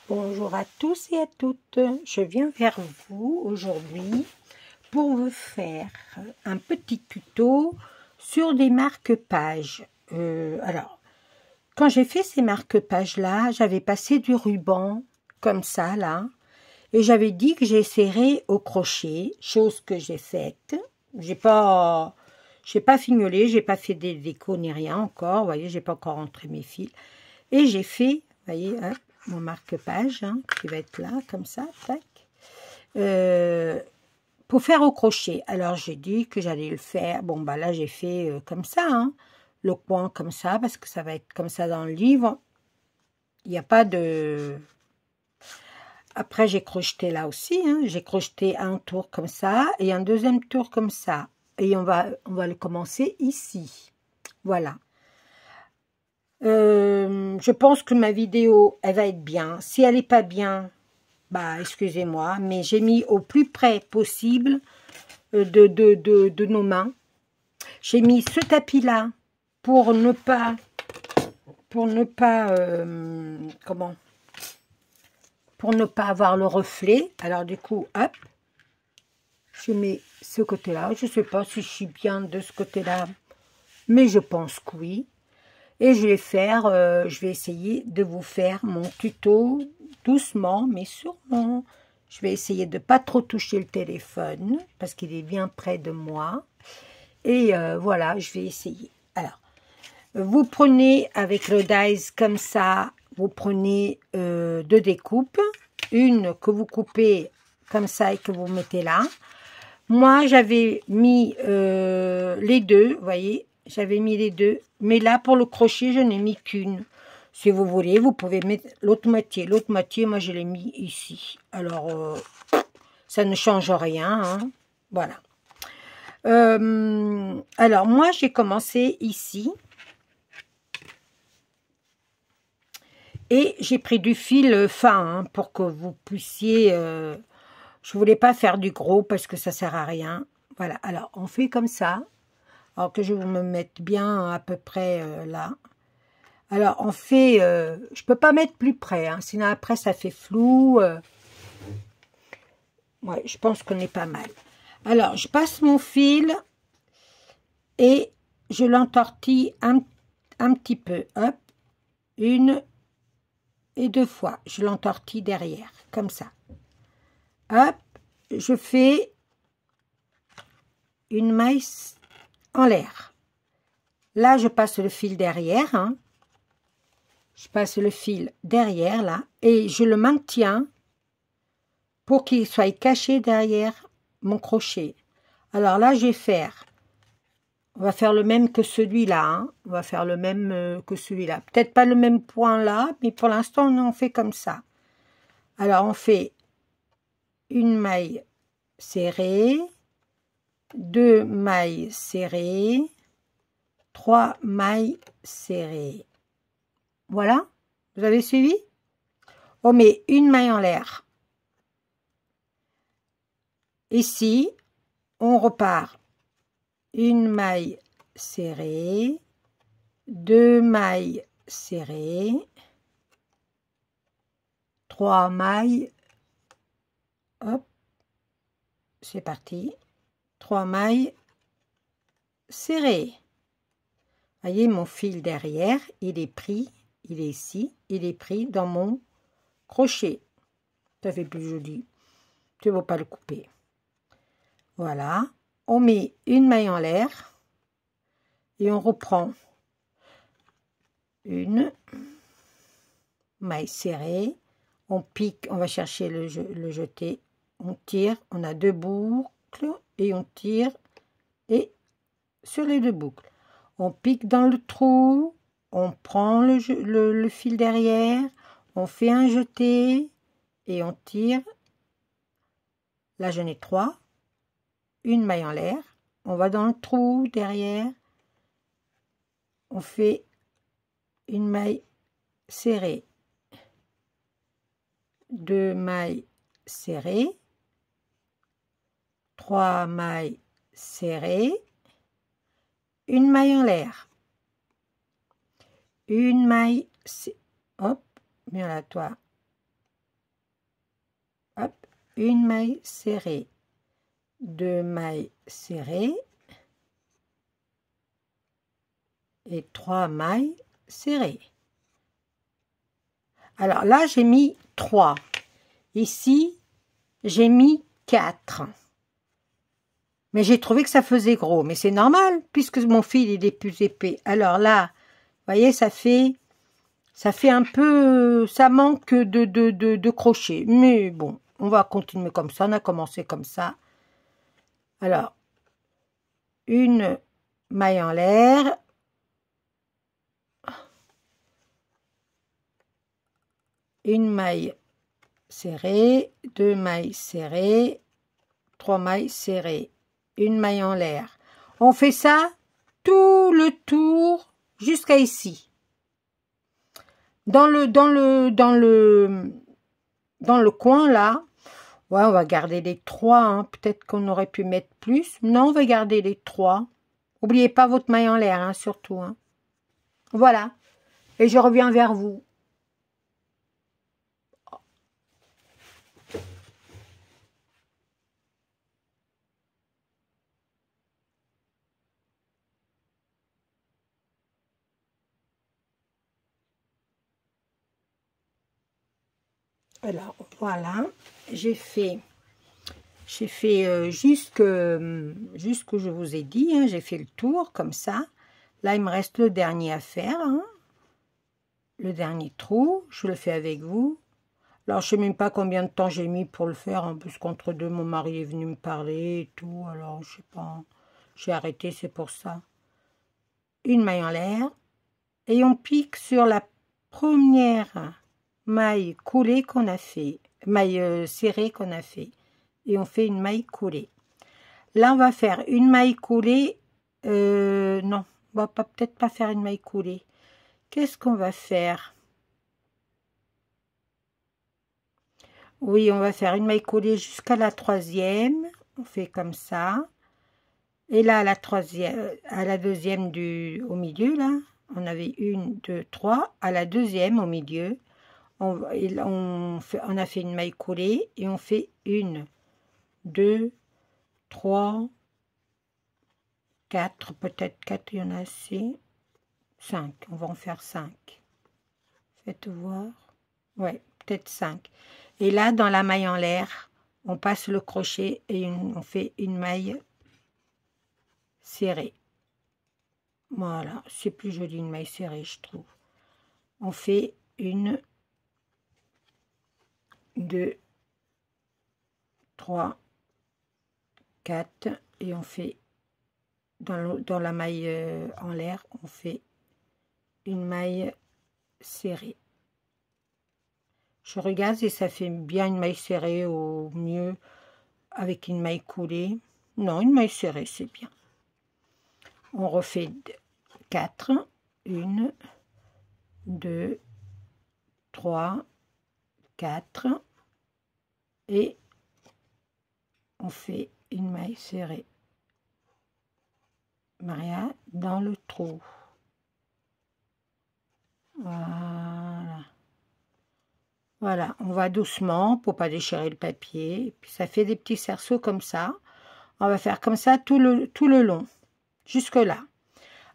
Bonjour à tous et à toutes, je viens vers vous aujourd'hui pour vous faire un petit tuto sur des marque-pages. Alors, quand j'ai fait ces marque-pages là, j'avais passé du ruban comme ça là, et j'avais dit que j'essaierais au crochet, chose que j'ai faite. J'ai pas fignolé, j'ai pas fait des décos ni rien encore, vous voyez, j'ai pas encore rentré mes fils. Et j'ai fait, vous voyez, hein, mon marque-page qui va être là, comme ça, tac, pour faire au crochet. Alors, j'ai dit que j'allais le faire. Bon, bah là, j'ai fait comme ça, le coin comme ça, parce que ça va être comme ça dans le livre. Il n'y a pas de... Après, j'ai crocheté là aussi, j'ai crocheté un tour comme ça et un deuxième tour comme ça. Et on va le commencer ici. Voilà. Je pense que ma vidéo, elle va être bien. Si elle n'est pas bien, bah excusez-moi, mais j'ai mis au plus près possible de nos mains. J'ai mis ce tapis-là pour ne pas, comment, pour ne pas avoir le reflet. Alors du coup, hop, je mets ce côté-là. Je ne sais pas si je suis bien de ce côté-là, mais je pense que oui. Et je vais essayer de vous faire mon tuto doucement, mais sûrement. Je vais essayer de ne pas trop toucher le téléphone, parce qu'il est bien près de moi. Et voilà, je vais essayer. Alors, vous prenez avec le dies comme ça, vous prenez deux découpes. Une que vous coupez comme ça et que vous mettez là. Moi, j'avais mis les deux, vous voyez. J'avais mis les deux, mais là, pour le crochet, je n'ai mis qu'une. Si vous voulez, vous pouvez mettre l'autre moitié. L'autre moitié, moi, je l'ai mis ici. Alors, ça ne change rien, Voilà. Alors, moi, j'ai commencé ici. Et j'ai pris du fil fin, pour que vous puissiez... je voulais pas faire du gros, parce que ça sert à rien. Voilà, alors, on fait comme ça. Alors que je vais me mettre bien à peu près là. Alors, on fait... je peux pas mettre plus près, sinon après, ça fait flou. Ouais, je pense qu'on est pas mal. Alors, je passe mon fil et je l'entortille un petit peu. Hop, une et deux fois. Je l'entortille derrière, comme ça. Hop, je fais une maille en l'air. Là, je passe le fil derrière, Je passe le fil derrière, là, et je le maintiens pour qu'il soit caché derrière mon crochet. Alors là, je vais faire, on va faire le même que celui-là, On va faire le même que celui-là. Peut-être pas le même point là, mais pour l'instant, on fait comme ça. Alors, on fait une maille serrée, deux mailles serrées, trois mailles serrées. Voilà, vous avez suivi? On met une maille en l'air. Ici, on repart. Une maille serrée, deux mailles serrées, trois mailles, hop, c'est parti, trois mailles serrées. Voyez, mon fil derrière, il est pris, il est ici, il est pris dans mon crochet. Ça fait plus joli. Je ne veux pas le couper. Voilà. On met une maille en l'air et on reprend une maille serrée. On pique, on va chercher le jeté. On tire, on a deux boucles et on tire et sur les deux boucles. On pique dans le trou, on prend le fil derrière, on fait un jeté et on tire. Là, j'en ai trois. Une maille en l'air. On va dans le trou derrière. On fait une maille serrée. Deux mailles serrées. Trois mailles serrées. Une maille en l'air. Une maille, hop, bien là, toi. une maille serrée, 2 mailles serrées et 3 mailles serrées. Alors là, j'ai mis 3. Ici, j'ai mis 4. Mais j'ai trouvé que ça faisait gros. Mais c'est normal, puisque mon fil il est plus épais. Alors là, vous voyez, ça fait un peu... Ça manque de crochets. Mais bon, on va continuer comme ça. On a commencé comme ça. Alors, une maille en l'air. Une maille serrée, 2 mailles serrées, 3 mailles serrées, une maille en l'air. On fait ça tout le tour jusqu'à ici. Dans le coin là, ouais, on va garder les 3. Hein. Peut-être qu'on aurait pu mettre plus. Non, on va garder les 3. N'oubliez pas votre maille en l'air, hein, surtout. Hein. Voilà. Et je reviens vers vous. Alors, voilà. J'ai fait jusque je vous ai dit, hein, j'ai fait le tour comme ça. Là, il me reste le dernier à faire, hein, le dernier trou. Je le fais avec vous. Alors, je ne sais même pas combien de temps j'ai mis pour le faire, hein, parce qu'entre deux, mon mari est venu me parler et tout. Alors, je sais pas, j'ai arrêté, c'est pour ça. Une maille en l'air. Et on pique sur la première maille coulée qu'on a fait, maille serrée qu'on a fait. Et on fait une maille coulée. Là, on va faire une maille coulée. Non, on va peut-être pas faire une maille coulée. Qu'est-ce qu'on va faire? Oui, on va faire une maille coulée jusqu'à la 3e. On fait comme ça. Et là, à la 2e au milieu, là, on avait 1, 2, 3. À la 2e au milieu, on a fait une maille coulée et on fait 1, 2, 3, 4, peut-être 4, il y en a assez. 5, on va en faire 5. Faites voir. Ouais, peut-être 5. Et là, dans la maille en l'air, on passe le crochet et on fait une maille serrée. Voilà, c'est plus joli une maille serrée, je trouve. On fait 1, 2, 3, 4 et on fait dans la maille en l'air, on fait une maille serrée. Je regarde si ça fait bien une maille serrée au mieux avec une maille coulée. Non, une maille serrée, c'est bien. On refait 4. 1, 2, 3, 4. Et on fait une maille serrée. Maria, dans le trou. Voilà. Voilà, on va doucement pour pas déchirer le papier. Puis ça fait des petits cerceaux comme ça. On va faire comme ça tout le long, jusque là.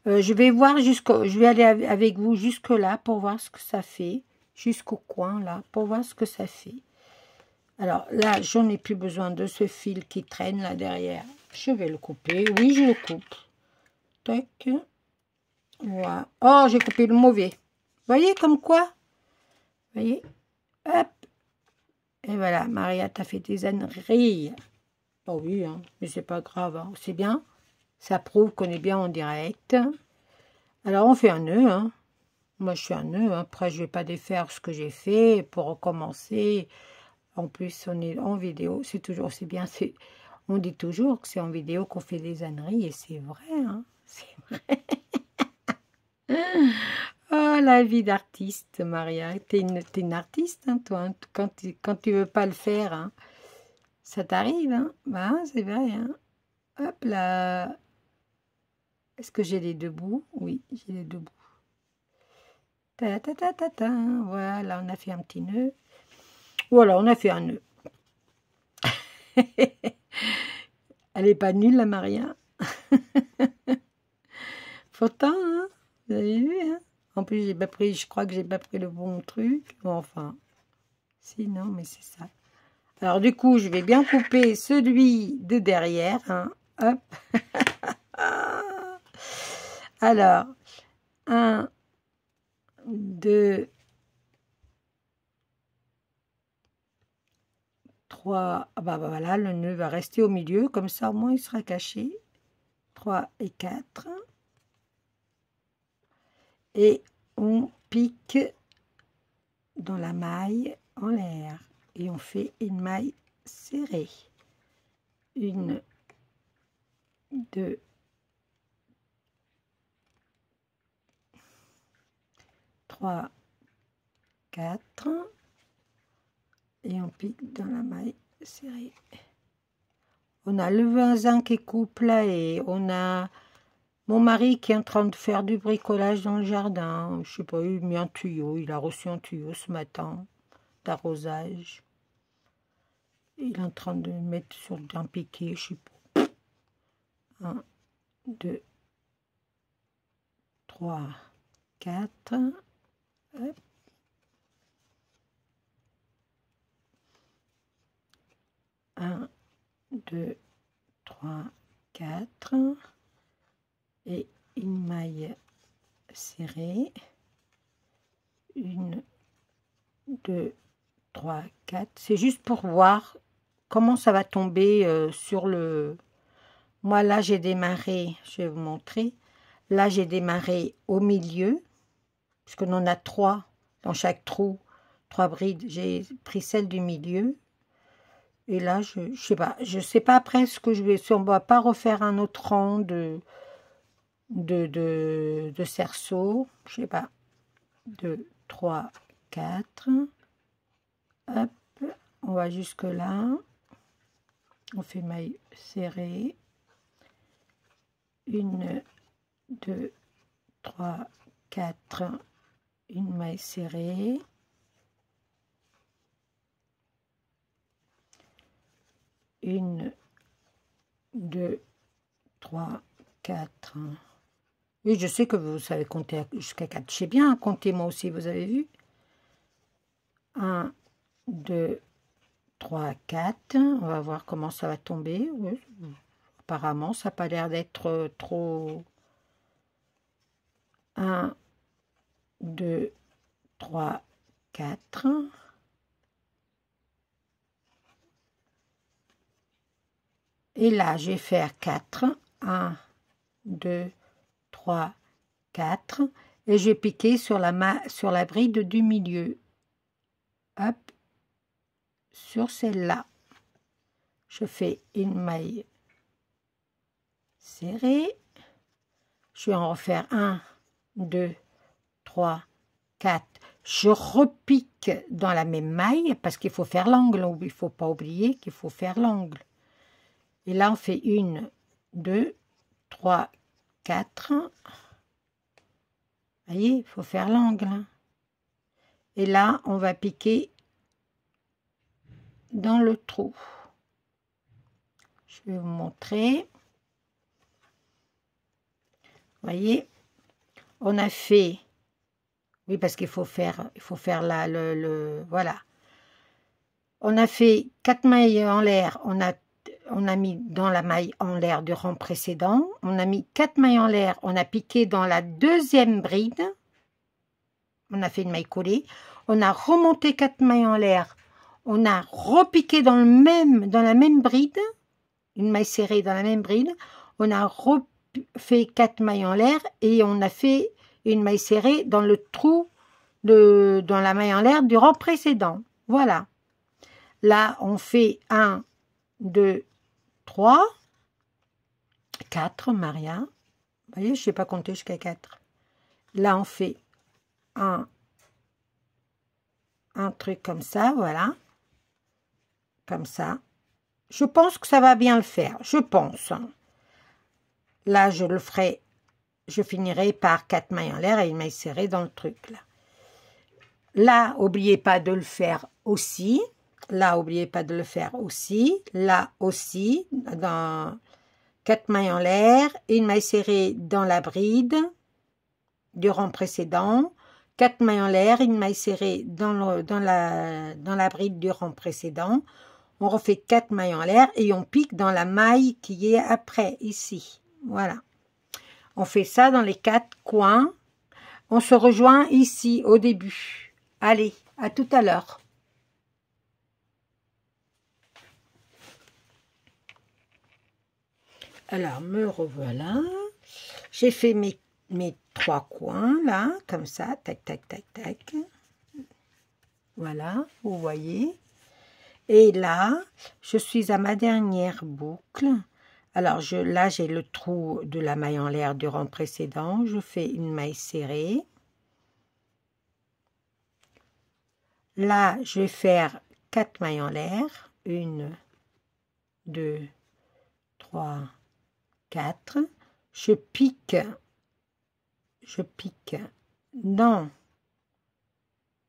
Je vais aller avec vous jusque là pour voir ce que ça fait, jusqu'au coin là pour voir ce que ça fait. Alors là, j'en ai plus besoin de ce fil qui traîne là derrière. Je vais le couper. Oui, je le coupe. Tac. Voilà. Oh, j'ai coupé le mauvais. Vous voyez comme quoi? Vous voyez? Hop. Et voilà, Maria, t'as fait des âneries. Oh oui, hein, mais c'est pas grave, hein. C'est bien. Ça prouve qu'on est bien en direct. Alors, on fait un nœud. Hein. Moi, je fais un nœud. Hein. Après, je vais pas défaire ce que j'ai fait pour recommencer. En plus, on est en vidéo. C'est bien. On dit toujours que c'est en vidéo qu'on fait des âneries. Et c'est vrai. Hein. C'est vrai. Oh, la vie d'artiste, Maria. T'es une artiste, hein, toi. Hein. Quand tu veux pas le faire, hein, ça t'arrive. Hein. Bah, c'est vrai. Hein. Hop là. Est-ce que j'ai les deux bouts? Oui, j'ai les deux bouts. Ta, ta, ta, ta, ta. Voilà, on a fait un petit nœud. Voilà, on a fait un nœud. Elle est pas nulle, la Maria. Pourtant, hein, vous avez vu, hein. En plus, j'ai pas pris, je crois que j'ai pas pris le bon truc. Bon, enfin, si, non, mais c'est ça. Alors, du coup, je vais bien couper celui de derrière, hein. Hop. Alors, 1, 2, 3. Ah bah voilà, le nœud va rester au milieu, comme ça au moins il sera caché. 3 et 4. Et on pique dans la maille en l'air. Et on fait une maille serrée. 1, 2, 3, 4. Et on pique dans la maille serrée. On a le voisin qui coupe là et on a mon mari qui est en train de faire du bricolage dans le jardin. Je sais pas, il a mis un tuyau, il a reçu un tuyau ce matin d'arrosage. Il est en train de mettre sur un piquet, je sais pas. 1, 2, 3, 4. Hop. 1, 2, 3, 4. Et une maille serrée. 1, 2, 3, 4. C'est juste pour voir comment ça va tomber sur le... Moi, là, j'ai démarré, je vais vous montrer. Là, j'ai démarré au milieu, puisqu'on en a 3 dans chaque trou, 3 brides. J'ai pris celle du milieu. Et là, je sais pas après ce que je vais... Si on ne va pas refaire un autre rang de cerceaux, je sais pas. 2, 3, 4. Hop, on va jusque là. On fait maille serrée. 1, 2, 3, 4. Une maille serrée. 1, 2, 3, 4. Oui, je sais que vous savez compter jusqu'à 4. Je sais bien compter moi aussi, vous avez vu. 1, 2, 3, 4. On va voir comment ça va tomber. Oui. Apparemment, ça n'a pas l'air d'être trop... 1, 2, 3, 4. Et là, je vais faire 4. 1, 2, 3, 4. Et je vais piquer sur la bride du milieu. Hop. Sur celle-là. Je fais une maille serrée. Je vais en refaire 1, 2, 3, 4. Je repique dans la même maille parce qu'il faut faire l'angle. Il ne faut pas oublier qu'il faut faire l'angle. Et là, on fait 1, 2, 3, 4. Vous voyez, il faut faire l'angle. Et là, on va piquer dans le trou. Je vais vous montrer. Vous voyez, on a fait... Oui, parce qu'il faut faire là voilà. On a fait 4 mailles en l'air. On a mis dans la maille en l'air du rang précédent. On a mis 4 mailles en l'air. On a piqué dans la deuxième bride. On a fait une maille collée. On a remonté 4 mailles en l'air. On a repiqué dans la même bride. Une maille serrée dans la même bride. On a fait 4 mailles en l'air et on a fait une maille serrée dans le trou dans la maille en l'air du rang précédent. Voilà. Là, on fait 1, 2, 3, 4, Maria. Vous voyez, je ne sais pas compter jusqu'à 4. Là, on fait un truc comme ça, voilà. Comme ça. Je pense que ça va bien le faire. Je pense. Là, je le ferai. Je finirai par 4 mailles en l'air et une maille serrée dans le truc. Là, n'oubliez pas de le faire aussi. Là, n'oubliez pas de le faire aussi. Là aussi, dans 4 mailles en l'air, une maille serrée dans la bride du rang précédent, 4 mailles en l'air, une maille serrée dans la bride du rang précédent. On refait 4 mailles en l'air et on pique dans la maille qui est après, ici. Voilà. On fait ça dans les 4 coins. On se rejoint ici au début. Allez, à tout à l'heure. Alors, me revoilà. J'ai fait mes 3 coins, là, comme ça. Tac, tac, tac, tac. Voilà, vous voyez. Et là, je suis à ma dernière boucle. Alors, là, j'ai le trou de la maille en l'air du rang précédent. Je fais une maille serrée. Là, je vais faire 4 mailles en l'air. 1, 2, 3, 4. Je pique dans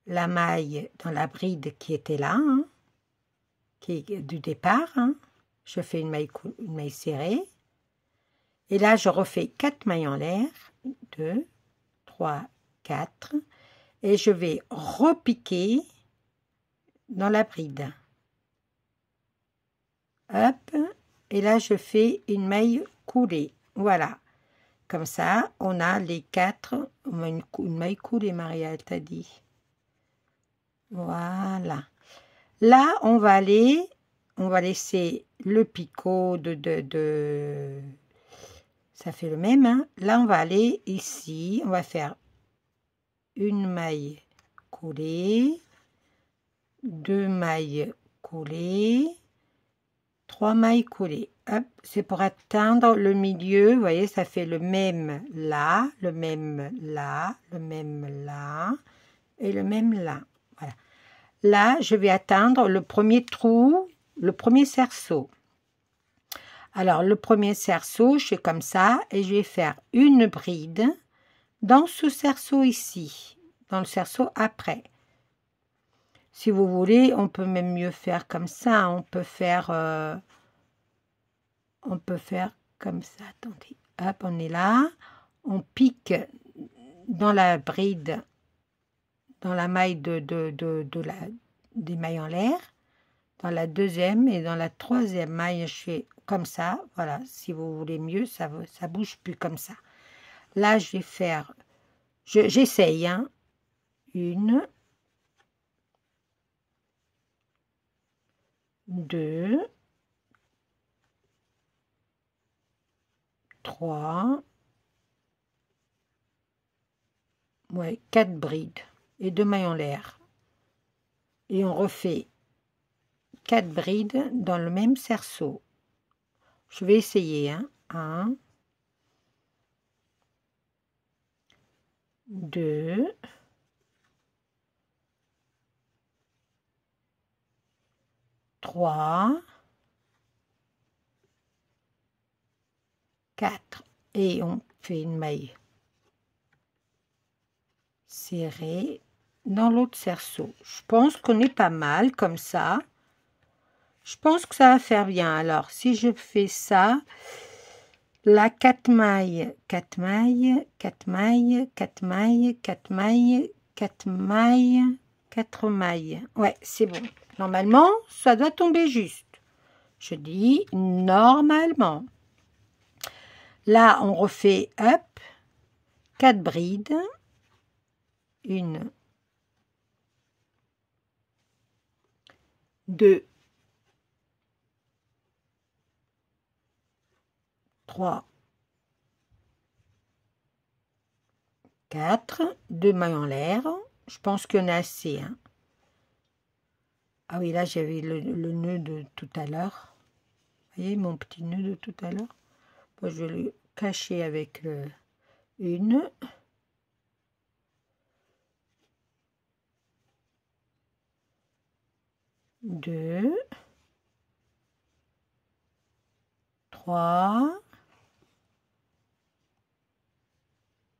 la maille, dans la bride qui était là, hein, qui est du départ. Hein. Je fais une maille serrée. Et là, je refais 4 mailles en l'air. 2, 3, 4. Et je vais repiquer dans la bride. Hop. Et là, je fais une maille coulée. Voilà. Comme ça, on a les 4. Une maille coulée, Maria, elle t'a dit. Voilà. Là, on va laisser le picot ça fait le même. Hein. Là, on va aller ici. On va faire une maille coulée, 2 mailles coulées, 3 mailles coulées. Hop, c'est pour atteindre le milieu. Vous voyez, ça fait le même là, le même là, le même là et le même là. Voilà. Là, je vais atteindre le premier trou, le premier cerceau. Alors, le premier cerceau, je fais comme ça et je vais faire une bride dans ce cerceau ici, dans le cerceau après. Si vous voulez, on peut même mieux faire comme ça. On peut faire comme ça. Attendez, hop, on est là. On pique dans la bride, dans la maille des mailles en l'air. Dans la deuxième et dans la troisième maille, je fais comme ça. Voilà, si vous voulez mieux, ça bouge plus comme ça. Là, je vais faire, j'essaye, hein, 1, 2, 3, ouais, 4 brides et 2 mailles en l'air. Et on refait 4 brides dans le même cerceau. Je vais essayer, hein. 1, 2, 3, 4. Et on fait une maille serrée dans l'autre cerceau. Je pense qu'on est pas mal comme ça. Je pense que ça va faire bien. Alors, si je fais ça, là, 4 mailles, 4 mailles, 4 mailles, 4 mailles, 4 mailles, 4 mailles, 4 mailles. Ouais, c'est bon. Normalement, ça doit tomber juste. Je dis normalement. Là, on refait, hop, 4 brides. 1, 2, 3, 4, 2 mailles en l'air. Je pense qu'il y en a assez. Hein. Ah oui, là, j'avais le nœud de tout à l'heure. Vous voyez, mon petit nœud de tout à l'heure. Bon, je vais le cacher avec le 1. 2, 3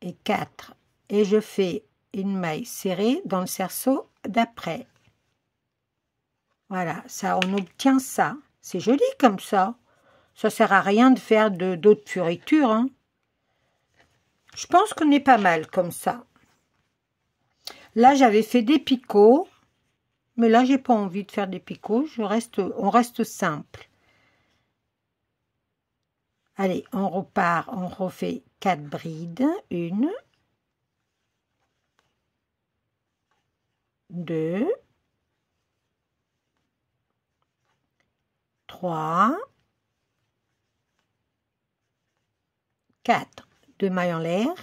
et 4. Et je fais une maille serrée dans le cerceau d'après. Voilà, ça, on obtient ça. C'est joli comme ça. Ça sert à rien de faire d'autres fioritures, hein. Je pense qu'on est pas mal comme ça. Là, j'avais fait des picots. Mais là, j'ai pas envie de faire des picots. On reste simple. Allez, on repart. On refait 4 brides. 1, 2, 3, 4. 2 mailles en l'air.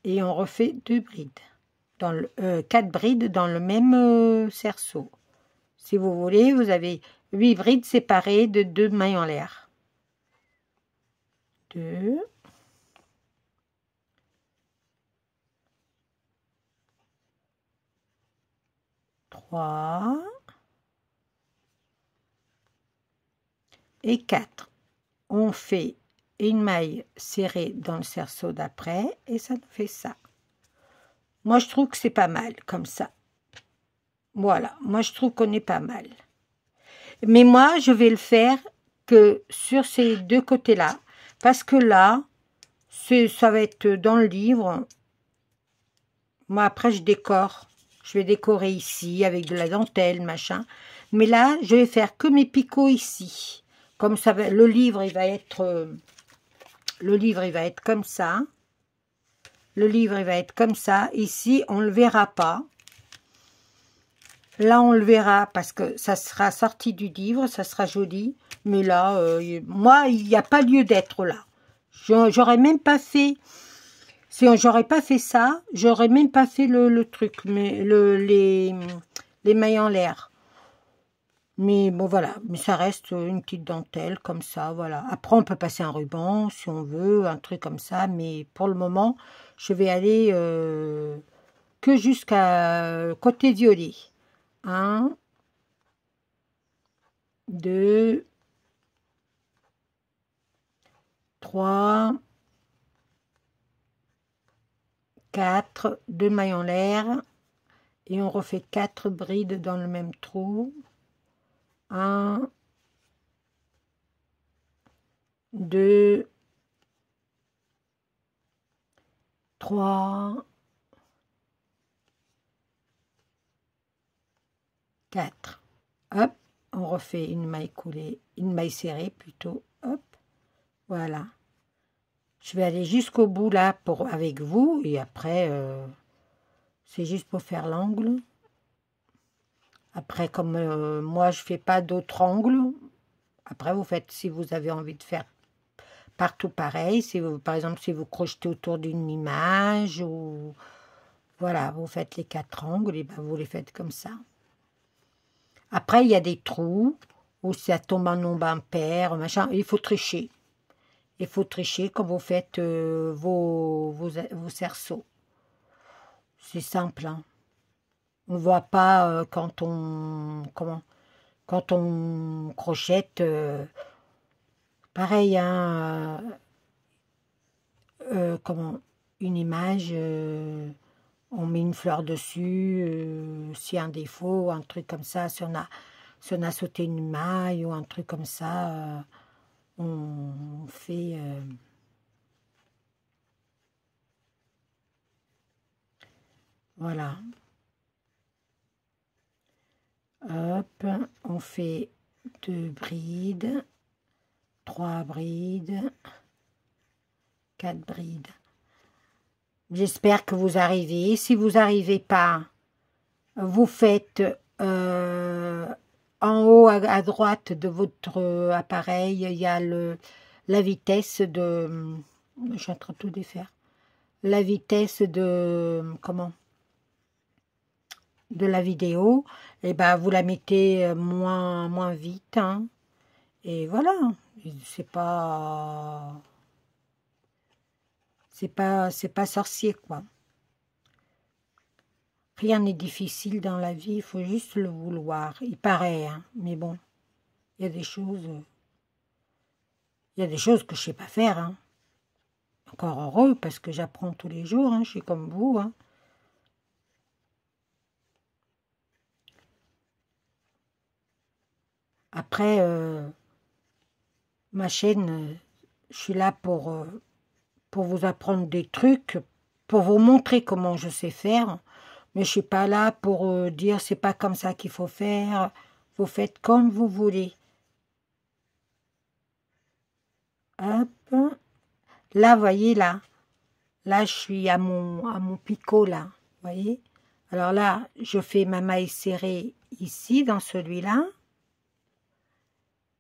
Et on refait 2 brides. 4 brides dans le même cerceau. Si vous voulez, vous avez 8 brides séparées de 2 mailles en l'air. 2, 3 et 4. On fait une maille serrée dans le cerceau d'après et ça nous fait ça. Moi, je trouve que c'est pas mal comme ça. Voilà, moi, je trouve qu'on est pas mal. Mais moi, je vais le faire que sur ces deux côtés-là. Parce que là, ça va être dans le livre. Moi, après, je décore. Je vais décorer ici avec de la dentelle, machin. Mais là, je vais faire que mes picots ici. Comme ça, le livre, il va être comme ça. Le livre, il va être comme ça. Ici, on ne le verra pas. Là, on le verra parce que ça sera sorti du livre, ça sera joli. Mais là, moi, il n'y a pas lieu d'être là. J'aurais même pas fait... Si j'aurais pas fait ça, j'aurais même pas fait le truc, mais les mailles en l'air. Mais bon, voilà. Mais ça reste une petite dentelle comme ça, voilà. Après, on peut passer un ruban si on veut, un truc comme ça. Mais pour le moment, je vais aller que jusqu'à côté violet. 1, 2, 3, 4, 2 mailles en l'air. Et on refait 4 brides dans le même trou. 1, 2, 3, 4. Hop, on refait une maille coulée, une maille serrée plutôt. Hop, voilà. Je vais aller jusqu'au bout là avec vous et après, c'est juste pour faire l'angle. Après, comme moi, je fais pas d'autres angles. Après, vous faites si vous avez envie de faire partout pareil. Si vous, par exemple, si vous crochetez autour d'une image ou voilà, vous faites les 4 angles et ben vous les faites comme ça. Après, il y a des trous où ça tombe en nombre impair, machin. Il faut tricher. Il faut tricher quand vous faites vos cerceaux. C'est simple, hein. On ne voit pas quand on crochette. Pareil, hein. Une image. On met une fleur dessus, s'il y a un défaut, un truc comme ça, si on a sauté une maille ou un truc comme ça, on fait... voilà. Hop, on fait 2 brides, 3 brides, 4 brides. J'espère que vous arrivez. Si vous n'arrivez pas, vous faites en haut à droite de votre appareil, il y a la vitesse de... Je suis en train de tout défaire. La vitesse de... Comment? De la vidéo. Et ben vous la mettez moins vite. Hein. Et voilà. C'est pas sorcier, quoi. Rien n'est difficile dans la vie, il faut juste le vouloir. Il paraît, hein, mais bon, il y a des choses que je ne sais pas faire. Hein. Encore heureux, parce que j'apprends tous les jours, hein, je suis comme vous. Hein. Après, ma chaîne, je suis là pour vous apprendre des trucs, pour vous montrer comment je sais faire. Mais je suis pas là pour dire c'est pas comme ça qu'il faut faire. Vous faites comme vous voulez. Hop. Là, voyez, là. Là, je suis à mon picot, là. Vous voyez? Alors là, je fais ma maille serrée ici, dans celui-là.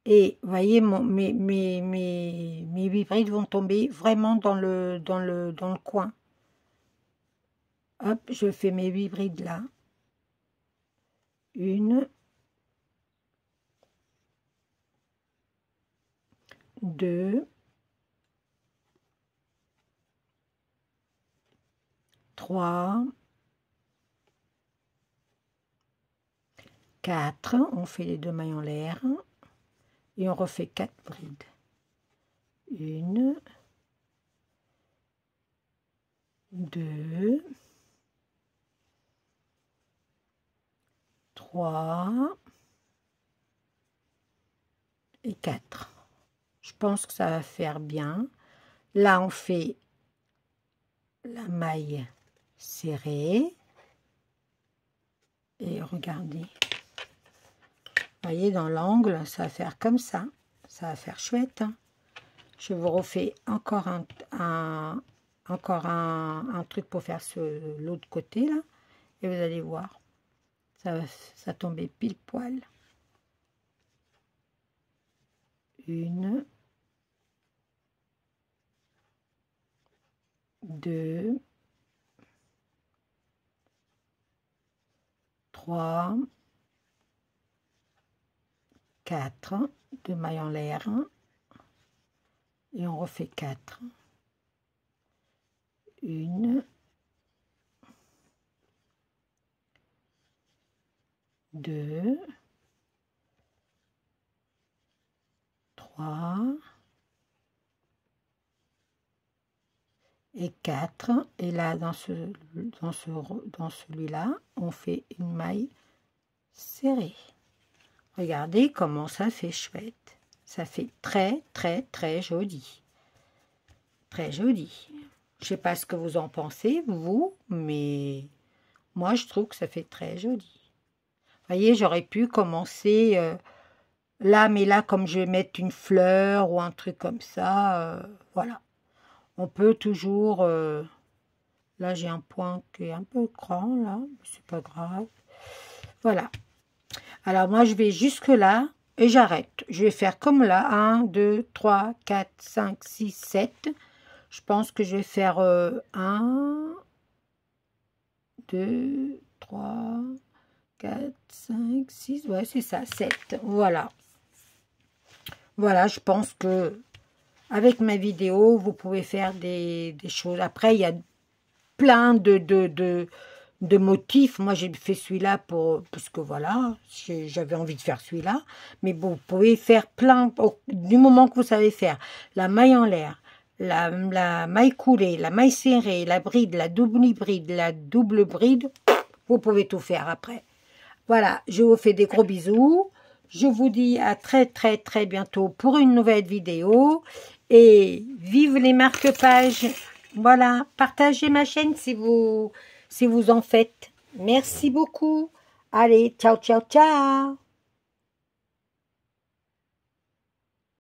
Et vous voyez, mes 8 brides vont tomber vraiment dans le coin. Hop, je fais mes 8 brides là. 1, 2, 3, 4. On fait les 2 mailles en l'air. Et on refait 4 brides. 1, 2, 3 et 4. Je pense que ça va faire bien. Là, on fait la maille serrée. Et regardez. Vous voyez, dans l'angle, ça va faire comme ça. Ça va faire chouette. Hein. Je vous refais encore un truc pour faire l'autre côté, là. Et vous allez voir. Ça va tomber pile poil. 1, 2, 3, 4, 2 mailles en l'air. Et on refait 4. 1, 2, 3 et 4. Et là, dans celui-là, on fait une maille serrée. Regardez comment ça fait chouette. Ça fait très, très, très joli. Très joli. Je ne sais pas ce que vous en pensez, vous, mais moi, je trouve que ça fait très joli. Vous voyez, j'aurais pu commencer là, mais là, comme je vais mettre une fleur ou un truc comme ça, voilà. On peut toujours... là, j'ai un point qui est un peu grand, là, c'est pas grave. Voilà. Alors, moi, je vais jusque là et j'arrête. Je vais faire comme là, 1, 2, 3, 4, 5, 6, 7. Je pense que je vais faire 1, 2, 3, 4, 5, 6, ouais, c'est ça, 7. Voilà. Voilà, je pense que avec ma vidéo, vous pouvez faire des choses. Après, il y a plein de motifs. Moi, j'ai fait celui-là parce que voilà, j'avais envie de faire celui-là. Mais bon, vous pouvez faire plein, du moment que vous savez faire la maille en l'air, la maille coulée, la maille serrée, la bride, la double bride, vous pouvez tout faire après. Voilà, je vous fais des gros bisous. Je vous dis à très très très bientôt pour une nouvelle vidéo. Et vive les marque-pages. Voilà, partagez ma chaîne si vous en faites. Merci beaucoup. Allez, ciao, ciao, ciao.